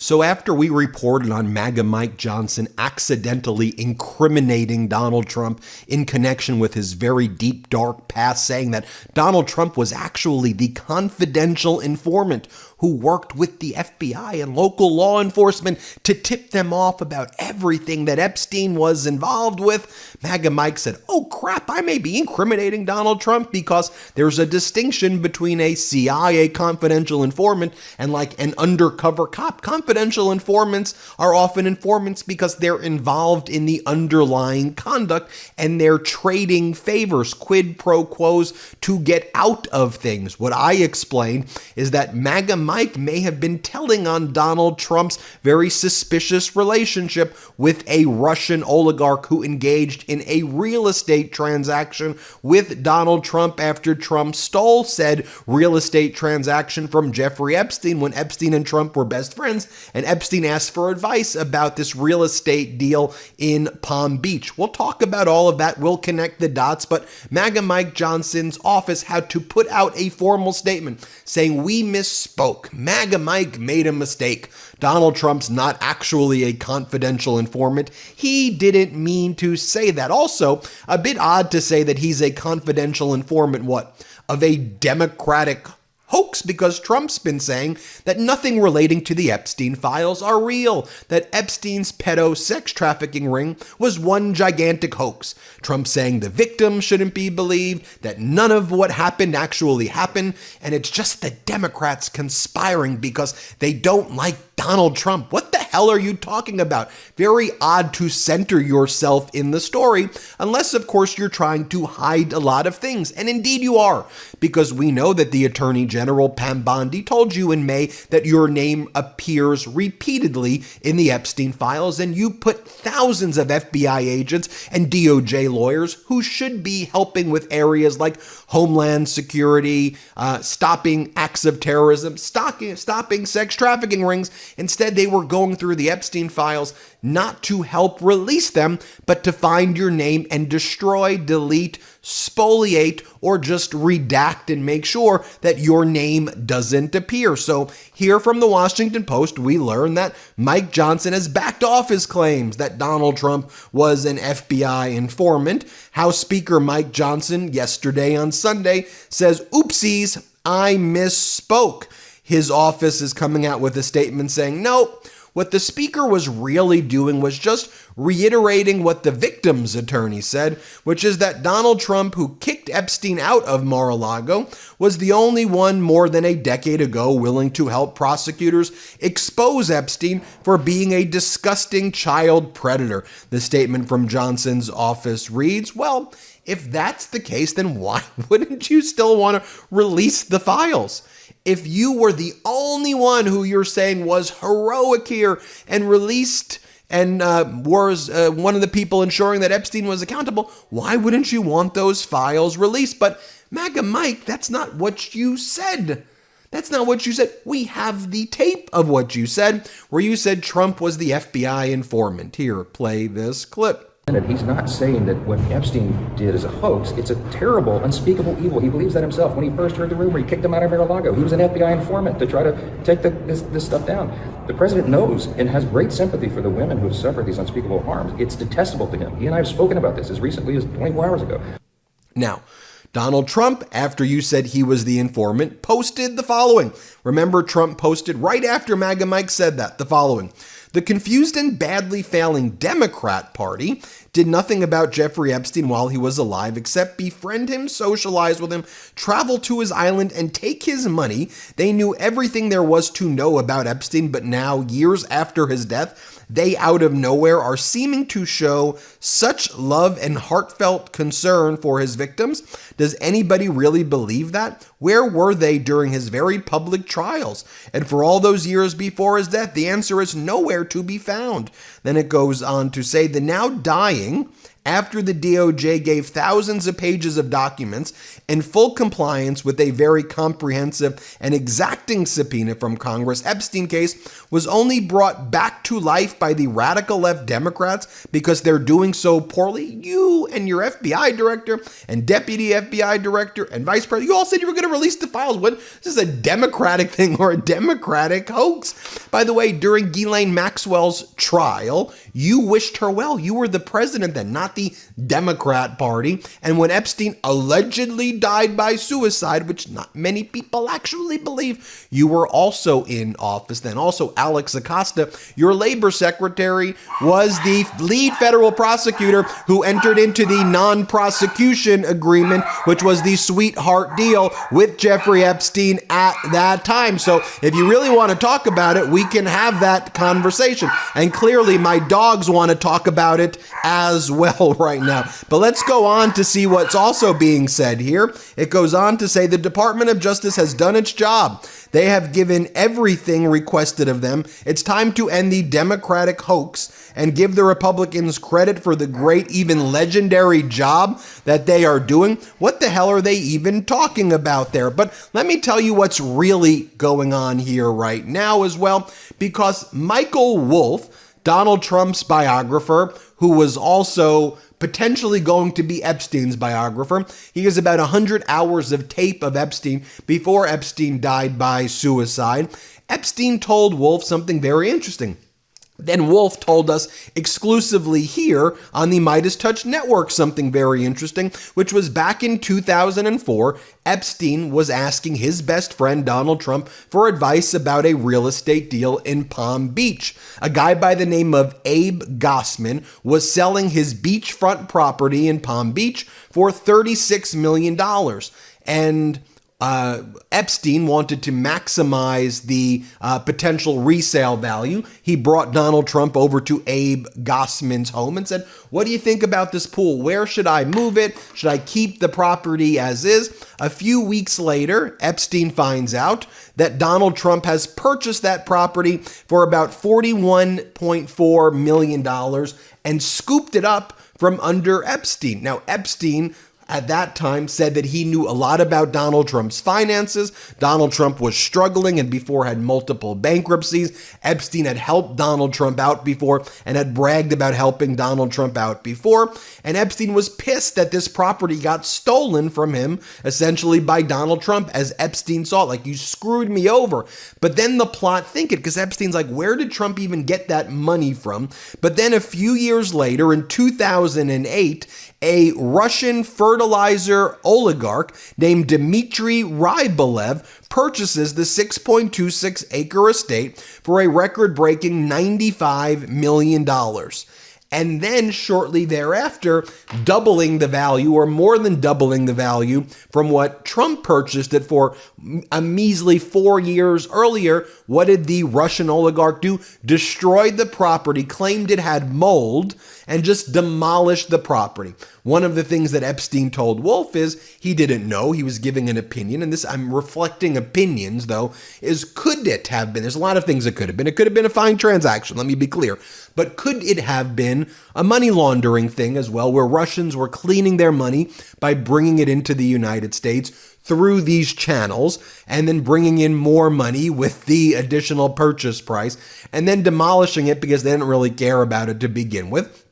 So after we reported on MAGA Mike Johnson accidentally incriminating Donald Trump in connection with his very deep, dark past, saying that Donald Trump was actually the confidential informant who worked with the FBI and local law enforcement to tip them off about everything that Epstein was involved with, MAGA Mike said, "Oh crap, I may be incriminating Donald Trump because there's a distinction between a CIA confidential informant and like an undercover cop. Confidential informants are often informants because they're involved in the underlying conduct and they're trading favors, quid pro quos, to get out of things." What I explained is that MAGA Mike may have been telling on Donald Trump's very suspicious relationship with a Russian oligarch who engaged in a real estate transaction with Donald Trump after Trump stole said real estate transaction from Jeffrey Epstein when Epstein and Trump were best friends, and Epstein asked for advice about this real estate deal in Palm Beach. We'll talk about all of that. We'll connect the dots, but MAGA Mike Johnson's office had to put out a formal statement saying, "We misspoke. MAGA Mike made a mistake. Donald Trump's not actually a confidential informant. He didn't mean to say that." Also, a bit odd to say that he's a confidential informant, of a Democratic hoax, because Trump's been saying that nothing relating to the Epstein files are real, that Epstein's pedo sex trafficking ring was one gigantic hoax. Trump saying the victim shouldn't be believed, that none of what happened actually happened, and it's just the Democrats conspiring because they don't like Donald Trump. What the hell are you talking about? Very odd to center yourself in the story, unless, of course, you're trying to hide a lot of things. And indeed you are, because we know that the Attorney General Pam Bondi told you in May that your name appears repeatedly in the Epstein files, and you put thousands of FBI agents and DOJ lawyers who should be helping with areas like homeland security, stopping acts of terrorism, stopping sex trafficking rings. Instead, they were going through the Epstein files not to help release them, but to find your name and destroy, delete, spoliate, or just redact and make sure that your name doesn't appear. So here from the Washington Post, we learn that Mike Johnson has backed off his claims that Donald Trump was an FBI informant. House Speaker Mike Johnson yesterday on Sunday says, "Oopsies, I misspoke." His office is coming out with a statement saying, no, what the speaker was really doing was just reiterating what the victim's attorney said, which is that Donald Trump, who kicked Epstein out of Mar-a-Lago, was the only one more than a decade ago willing to help prosecutors expose Epstein for being a disgusting child predator. The statement from Johnson's office reads, well, if that's the case, then why wouldn't you still want to release the files? If you were the only one who you're saying was heroic here and released and was one of the people ensuring that Epstein was accountable, why wouldn't you want those files released? But MAGA Mike, that's not what you said. That's not what you said. We have the tape of what you said, where you said Trump was the FBI informant. Here, play this clip. He's not saying that what Epstein did is a hoax. It's a terrible, unspeakable evil. He believes that himself. When he first heard the rumor, he kicked him out of Mar-a-Lago. He was an FBI informant to try to take this stuff down. The president knows and has great sympathy for the women who have suffered these unspeakable harms. It's detestable to him. He and I have spoken about this as recently as 24 hours ago. Now, Donald Trump, after you said he was the informant, posted the following. Remember, Trump posted right after MAGA Mike said that, the following. The confused and badly failing Democrat Party did nothing about Jeffrey Epstein while he was alive except befriend him, socialize with him, travel to his island, and take his money. They knew everything there was to know about Epstein, but now, years after his death, they out of nowhere are seeming to show such love and heartfelt concern for his victims. Does anybody really believe that? Where were they during his very public trials? And for all those years before his death, the answer is nowhere to be found. Then it goes on to say the now dying after the DOJ gave thousands of pages of documents in full compliance with a very comprehensive and exacting subpoena from Congress. Epstein case was only brought back to life by the radical left Democrats because they're doing so poorly. You and your FBI director and deputy FBI director and vice president, you all said you were going to release the files. What? This is a Democratic thing or a Democratic hoax. By the way, during Ghislaine Maxwell's trial, you wished her well. You were the president then, not the Democrat Party. And when Epstein allegedly died by suicide, which not many people actually believe, you were also in office then. Also, Alex Acosta, your labor secretary, was the lead federal prosecutor who entered into the non-prosecution agreement, which was the sweetheart deal with Jeffrey Epstein at that time. So if you really want to talk about it, we can have that conversation. And clearly my dogs want to talk about it as well right now. But let's go on to see what's also being said here. It goes on to say the Department of Justice has done its job. They have given everything requested of them. It's time to end the Democratic hoax and give the Republicans credit for the great, even legendary job that they are doing. What the hell are they even talking about there? But let me tell you what's really going on here right now as well, because Michael Wolff, Donald Trump's biographer, who was also potentially going to be Epstein's biographer. He has about 100 hours of tape of Epstein before Epstein died by suicide. Epstein told Wolff something very interesting. Then Wolff told us exclusively here on the MeidasTouch network something very interesting, which was back in 2004, Epstein was asking his best friend Donald Trump for advice about a real estate deal in Palm Beach. A guy by the name of Abe Gossman was selling his beachfront property in Palm Beach for $36 million. And Epstein wanted to maximize the potential resale value. He brought Donald Trump over to Abe Gossman's home and said, what do you think about this pool? Where should I move it? Should I keep the property as is? A few weeks later, Epstein finds out that Donald Trump has purchased that property for about $41.4 million and scooped it up from under Epstein. Now, Epstein at that time said that he knew a lot about Donald Trump's finances. Donald Trump was struggling and before had multiple bankruptcies. Epstein had helped Donald Trump out before and had bragged about helping Donald Trump out before. And Epstein was pissed that this property got stolen from him, essentially by Donald Trump, as Epstein saw it, like, you screwed me over. But then the plot thickened because Epstein's like, where did Trump even get that money from? But then a few years later, in 2008, a Russian fertilizer oligarch named Dmitry Rybolev purchases the 6.26 acre estate for a record-breaking $95 million. And then shortly thereafter, doubling the value, or more than doubling the value from what Trump purchased it for a measly 4 years earlier. What did the Russian oligarch do? Destroyed the property, claimed it had mold, and just demolished the property. One of the things that Epstein told Wolff is he didn't know. He was giving an opinion, and this, I'm reflecting opinions though, is could it have been? There's a lot of things it could have been. It could have been a fine transaction, let me be clear. But could it have been a money laundering thing as well, where Russians were cleaning their money by bringing it into the United States through these channels and then bringing in more money with the additional purchase price and then demolishing it because they didn't really care about it to begin with,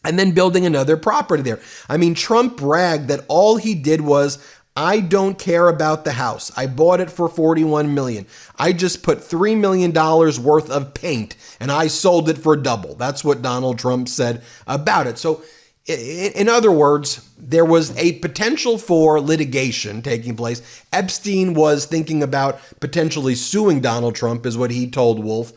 and then building another property there? I mean, Trump bragged that all he did was, I don't care about the house. I bought it for $41 million. I just put $3 million worth of paint and I sold it for double. That's what Donald Trump said about it. So in other words, there was a potential for litigation taking place. Epstein was thinking about potentially suing Donald Trump, is what he told Wolff.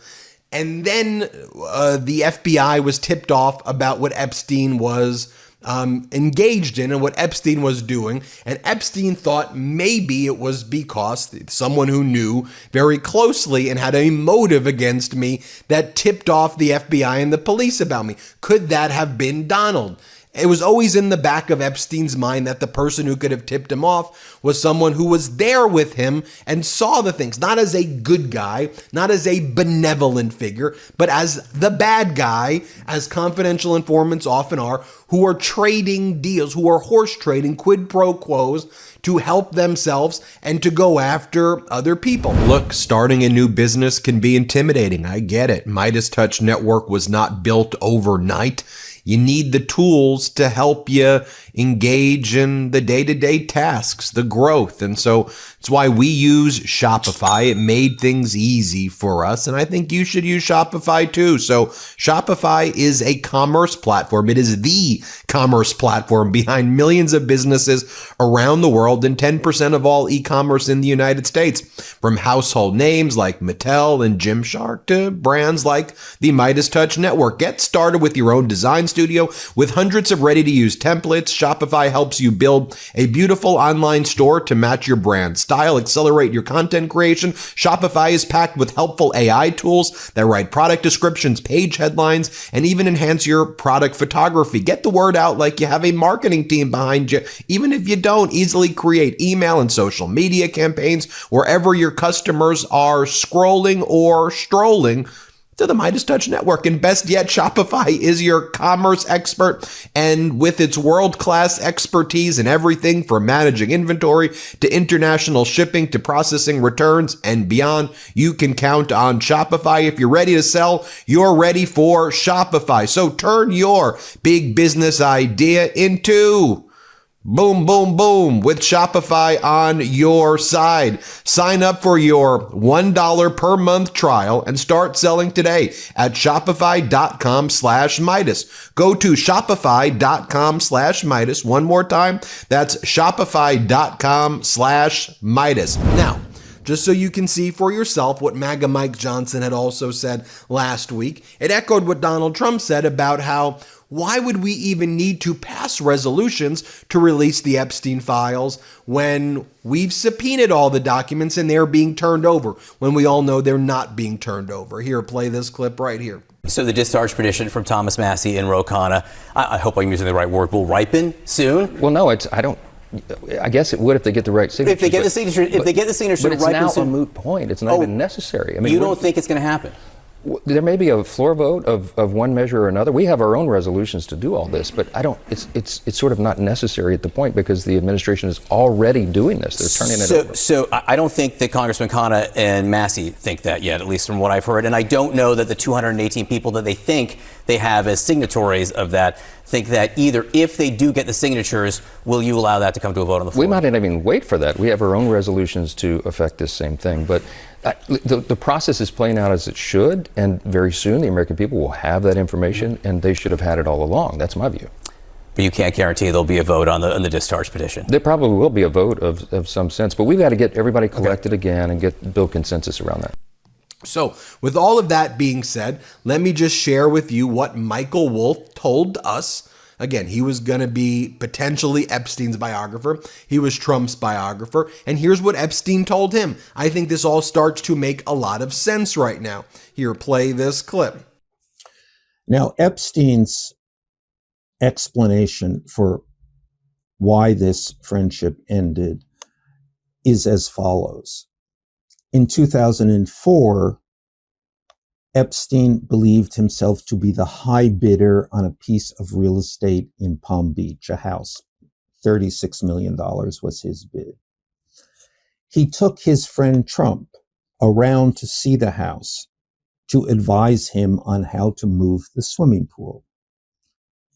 And then the FBI was tipped off about what Epstein was engaged in and what Epstein was doing. And Epstein thought maybe it was because someone who knew very closely and had a motive against me that tipped off the FBI and the police about me. Could that have been Donald? It was always in the back of Epstein's mind that the person who could have tipped him off was someone who was there with him and saw the things, not as a good guy, not as a benevolent figure, but as the bad guy, as confidential informants often are, who are trading deals, who are horse trading, quid pro quos, to help themselves and to go after other people. Look, starting a new business can be intimidating. I get it. MeidasTouch Network was not built overnight. You need the tools to help you engage in the day-to-day tasks, the growth. And so it's why we use Shopify. It made things easy for us. And I think you should use Shopify too. So Shopify is a commerce platform. It is the commerce platform behind millions of businesses around the world and 10% of all e-commerce in the United States. From household names like Mattel and Gymshark to brands like the MeidasTouch Network. Get started with your own design studio with hundreds of ready-to-use templates. Shopify helps you build a beautiful online store to match your brand style, accelerate your content creation. Shopify is packed with helpful AI tools that write product descriptions, page headlines, and even enhance your product photography. Get the word out like you have a marketing team behind you. Even if you don't, easily create email and social media campaigns wherever your customers are scrolling or strolling to the MeidasTouch Network. And best yet, Shopify is your commerce expert. And with its world-class expertise in everything from managing inventory to international shipping to processing returns and beyond, you can count on Shopify. If you're ready to sell, you're ready for Shopify. So turn your big business idea into boom, boom, boom with Shopify on your side. Sign up for your $1 per month trial and start selling today at shopify.com/Meidas. Go to shopify.com/Meidas. One more time. That's shopify.com/Meidas. Now, just so you can see for yourself what MAGA Mike Johnson had also said last week, it echoed what Donald Trump said about how why would we even need to pass resolutions to release the Epstein files when we've subpoenaed all the documents and they're being turned over, when we all know they're not being turned over? Here, play this clip right here. So the discharge petition from Thomas Massie and Ro Khanna, I hope I'm using the right word, will ripen soon? Well, no, I guess it would if they get the right signature. If they get the signature, but it's now a moot point. It's not even necessary. I mean, you don't think it's going to happen? There may be a floor vote of one measure or another. We have our own resolutions to do all this, but it's sort of not necessary at the point because the administration is already doing this. They're turning it over. So I don't think that Congressman Khanna and Massie think that yet, at least from what I've heard. And I don't know that the 218 people that they think they have as signatories of that think that either. If they do get the signatures, will you allow that to come to a vote on the floor? We might not even wait for that. We have our own resolutions to affect this same thing. But the process is playing out as it should, and very soon the American people will have that information, and they should have had it all along. That's my view. But you can't guarantee there'll be a vote on the discharge petition. There probably will be a vote of some sense, but we've got to get everybody collected again and build consensus around that. So with all of that being said, let me just share with you what Michael Wolff told us. Again, he was going to be potentially Epstein's biographer. He was Trump's biographer. And here's what Epstein told him. I think this all starts to make a lot of sense right now. Here, play this clip. Now, Epstein's explanation for why this friendship ended is as follows. In 2004, Epstein believed himself to be the high bidder on a piece of real estate in Palm Beach, a house. $36 million was his bid. He took his friend Trump around to see the house to advise him on how to move the swimming pool.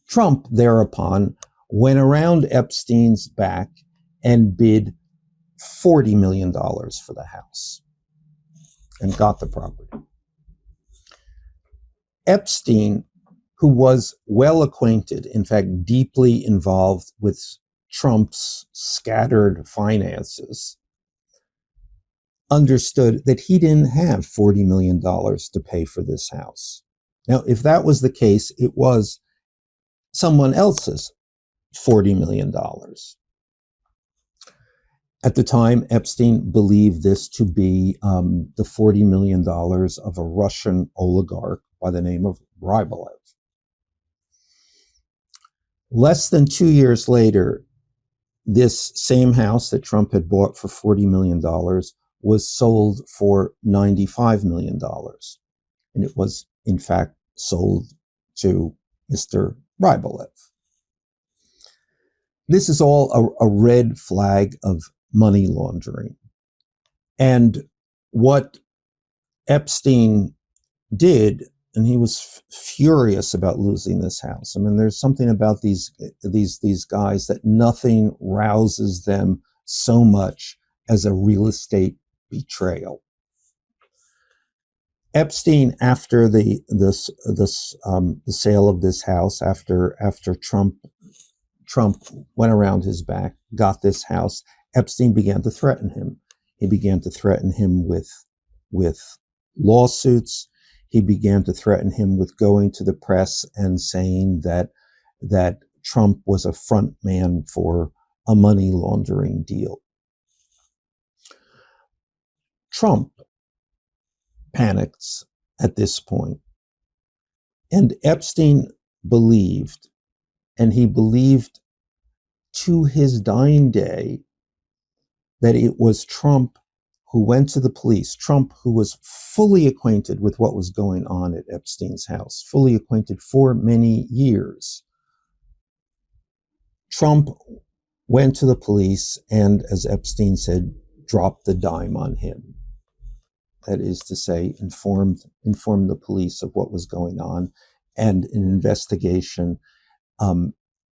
Trump thereupon went around Epstein's back and bid $40 million for the house and got the property. Epstein, who was well acquainted, in fact, deeply involved with Trump's scattered finances, understood that he didn't have $40 million to pay for this house. Now, if that was the case, it was someone else's $40 million. At the time, Epstein believed this to be the $40 million of a Russian oligarch by the name of Rybolev. Less than 2 years later, this same house that Trump had bought for $40 million was sold for $95 million. And it was, in fact, sold to Mr. Rybolev. This is all a red flag of money laundering. And what Epstein did, and he was furious about losing this house. I mean, there's something about these guys that nothing rouses them so much as a real estate betrayal. Epstein, after the sale of this house, after Trump went around his back, got this house, Epstein began to threaten him. He began to threaten him with lawsuits. He began to threaten him with going to the press and saying that Trump was a front man for a money laundering deal. Trump panics at this point, and Epstein believed, and he believed to his dying day, that it was Trump who went to the police, Trump who was fully acquainted with what was going on at Epstein's house, fully acquainted for many years. Trump went to the police and, as Epstein said, dropped the dime on him. That is to say, informed the police of what was going on, and an investigation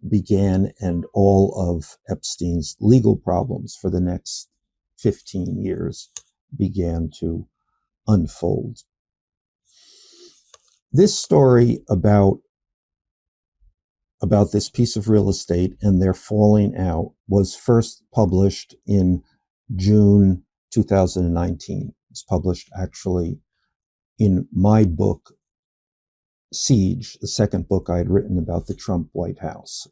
began, and all of Epstein's legal problems for the next 15 years began to unfold. This story about this piece of real estate and their falling out was first published in June 2019. It's published actually in my book, Siege, the second book I had written about the Trump White House.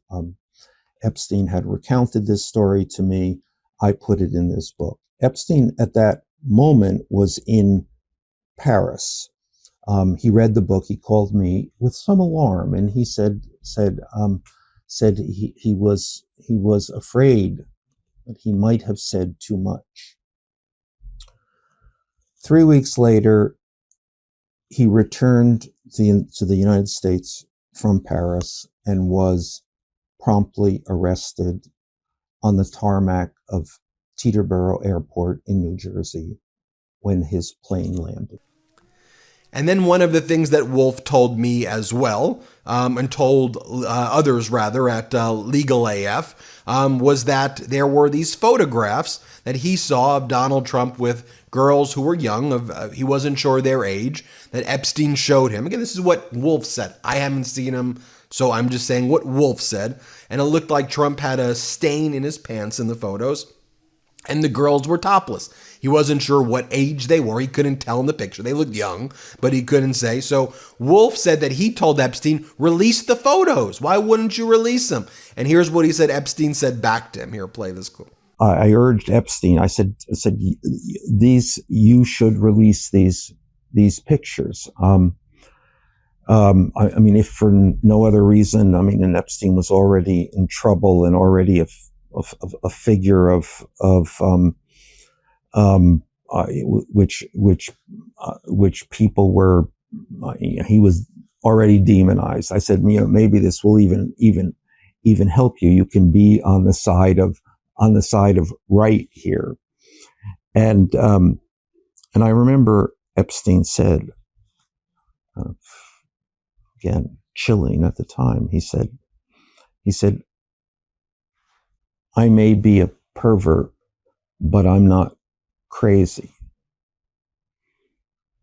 Epstein had recounted this story to me. I put it in this book. Epstein at that moment was in Paris. He read the book. He called me with some alarm, and he said he was afraid that he might have said too much. 3 weeks later, he returned to the United States from Paris and was promptly arrested on the tarmac of Teterboro Airport in New Jersey when his plane landed. And then one of the things that Wolff told me as well, and told others rather at Legal AF, was that there were these photographs that he saw of Donald Trump with girls who were young, he wasn't sure their age, that Epstein showed him. Again, this is what Wolff said. I haven't seen him, so I'm just saying what Wolff said. And it looked like Trump had a stain in his pants in the photos, and the girls were topless. He wasn't sure what age they were. He couldn't tell in the picture. They looked young, but he couldn't say. So Wolff said that he told Epstein, release the photos. Why wouldn't you release them? And here's what he said Epstein said back to him. Here, play this clip. I urged Epstein. I said, you should release these pictures. I mean, if for no other reason, and Epstein was already in trouble and already a figure which people were, he was already demonized. I said, maybe this will even help you. You can be on the side of right here. And I remember Epstein said, again, chilling at the time, he said, I may be a pervert, but I'm not crazy.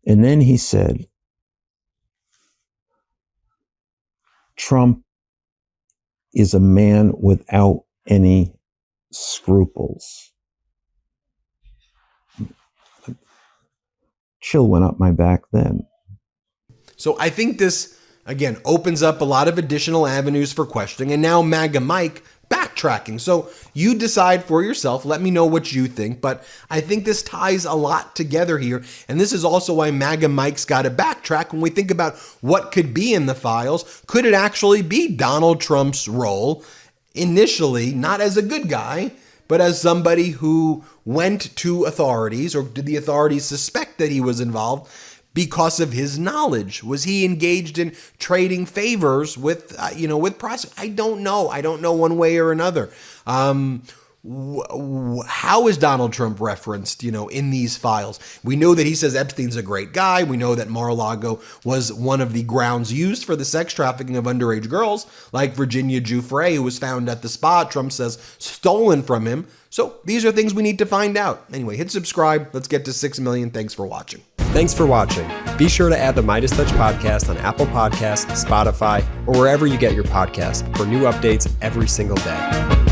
And then he said, Trump is a man without any scruples. Chill went up my back then. So I think this, again, opens up a lot of additional avenues for questioning. And now MAGA Mike backtracks backtracking. So you decide for yourself. Let me know what you think. But I think this ties a lot together here. And this is also why MAGA Mike's got to backtrack when we think about what could be in the files. Could it actually be Donald Trump's role initially, not as a good guy, but as somebody who went to authorities, or did the authorities suspect that he was involved because of his knowledge? Was he engaged in trading favors with, with prosecutors? I don't know. I don't know one way or another. How is Donald Trump referenced, in these files? We know that he says Epstein's a great guy. We know that Mar-a-Lago was one of the grounds used for the sex trafficking of underage girls, like Virginia Giuffre, who was found at the spa, Trump says, stolen from him. So these are things we need to find out. Anyway, hit subscribe. Let's get to 6 million. Thanks for watching. Thanks for watching. Be sure to add the MeidasTouch podcast on Apple Podcasts, Spotify, or wherever you get your podcasts for new updates every single day.